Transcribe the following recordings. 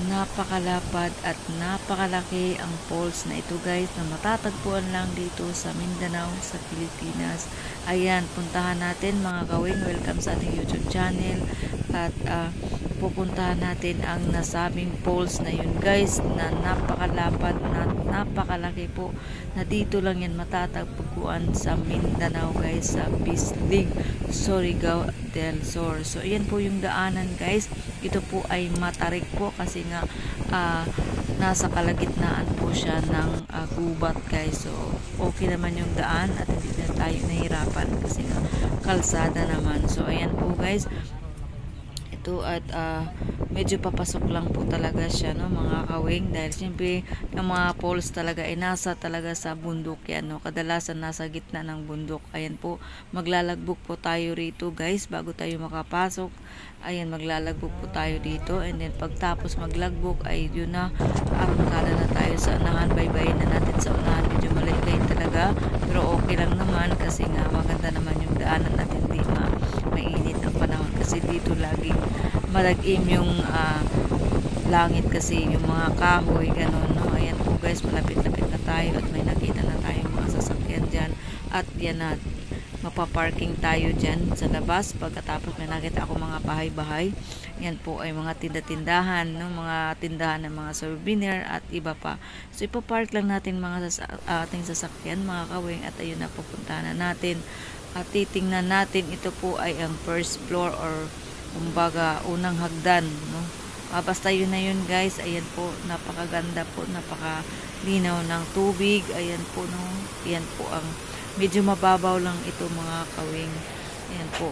Napakalapad at napakalaki ang falls na ito guys, na matatagpuan lang dito sa Mindanao sa Pilipinas. Ayan, puntahan natin mga kawing. Welcome sa ating YouTube channel. At pupuntahan natin ang nasabing falls na yun guys, na napakalapad na napakalaki po, na dito lang yan matatagpuan sa Mindanao guys, sa Bislig, Surigao del Sur. So ayan po yung daanan guys. Ito po ay matarik po kasi nga nasa kalagitnaan po siya ng gubat guys. So okay naman yung daan at hindi na tayo nahirapan kasi nga kalsada naman. So ayan po guys, ito at medyo papasok lang po talaga siya, no mga kawing, dahil siyempre yung mga falls talaga ay nasa talaga sa bundok yan, no, kadalasan nasa gitna ng bundok. Ayan po, maglalagbog po tayo rito guys bago tayo makapasok. Ayan, maglalagbog po tayo dito, and then pagtapos maglagbog ay yun na, arangkada na tayo sa unahan. Baybayin na natin sa unahan, medyo maliit talaga pero okay lang naman kasi nga maganda naman yung daanan natin, di mainit ang panahon kasi dito laging malagim yung langit kasi yung mga kahoy ganon, no. Ayan po guys, malapit-lapit na tayo at may nakita na tayong mga sasakyan dyan, at yan na mapaparking tayo dyan sa labas. Pagkatapos may nakita ako mga bahay-bahay, yan po ay mga tinda-tindahan, no? Mga tindahan ng mga souvenir at iba pa. So ipapark lang natin mga ating sasakyan mga kawing, at ayun na, pupuntahan na natin at titingnan natin. Ito po ay ang first floor, or kumbaga unang hagdan, no. Basta yun na yun guys. Ayan po, napakaganda po, napakalinaw ng tubig. Ayan po, no. Ayan po ang medyo mababaw lang ito mga kawing. Ayan po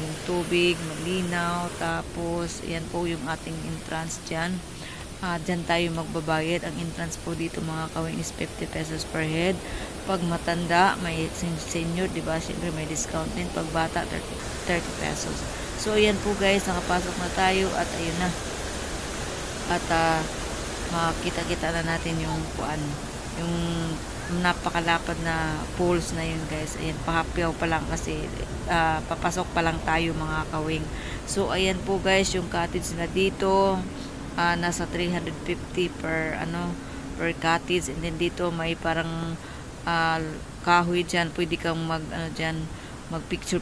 yung tubig, malinaw. Tapos ayan po yung ating entrance dyan. Dyan tayo magbabayad. Ang entrance po dito mga kawing is 50 pesos per head. Pag matanda, may senior, diba? Siyempre may discount din. Pag bata, 30 pesos. So, ayan po guys, nakapasok na tayo at ayun na. At makita-kita na natin yung yung napakalapad na falls na yun guys. Ayan, pahapyaw pa lang kasi papasok pa lang tayo mga kawing. So, ayan po guys, yung cottage na dito, nasa 350 per cottage, and then dito may parang kahoy dyan, pwede kang mag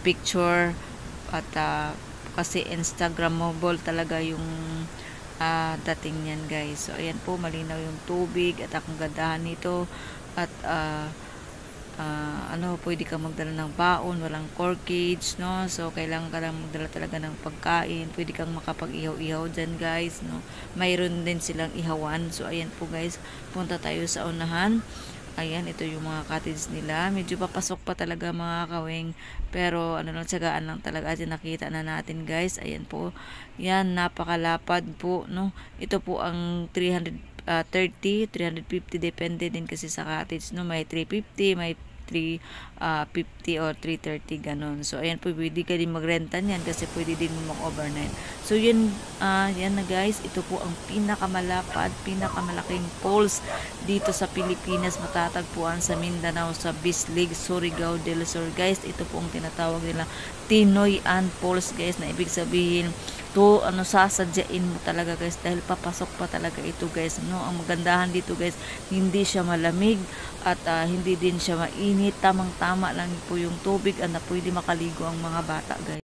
picture at kasi Instagrammable talaga yung dating yan guys. So ayan po, malinaw yung tubig at ang gandahan nito, at pwede kang magdala ng baon, walang corkage, no. So kailangan ka lang magdala talaga ng pagkain, pwede kang makapag-ihaw-ihaw dyan guys, no. Mayroon din silang ihawan. So ayan po guys, punta tayo sa unahan. Ayan, ito yung mga cottage nila. Medyo papasok pa talaga mga kawing, pero tsagaan lang talaga at nakita na natin guys. Ayan po, yan, napakalapad po, no. Ito po ang 330, 350, depende din kasi sa cottage, no. May 350, may 350 or 330 ganon. So ayan po, pwede ka din magrenta niyan kasi pwede din mag-overnight. So yan na guys, ito po ang pinakamalaking falls dito sa Pilipinas, matatagpuan sa Mindanao sa Bislig, Surigao del Sur guys. Ito po ang tinatawag nila Tinoy An Falls guys, na ibig sabihin to sasadyain mo talaga guys, dahil papasok pa talaga ito guys, no. Ang magandahan dito guys, hindi siya malamig at hindi din siya mainit, tamang-tama lang po yung tubig, na pwede makaligo ang mga bata guys.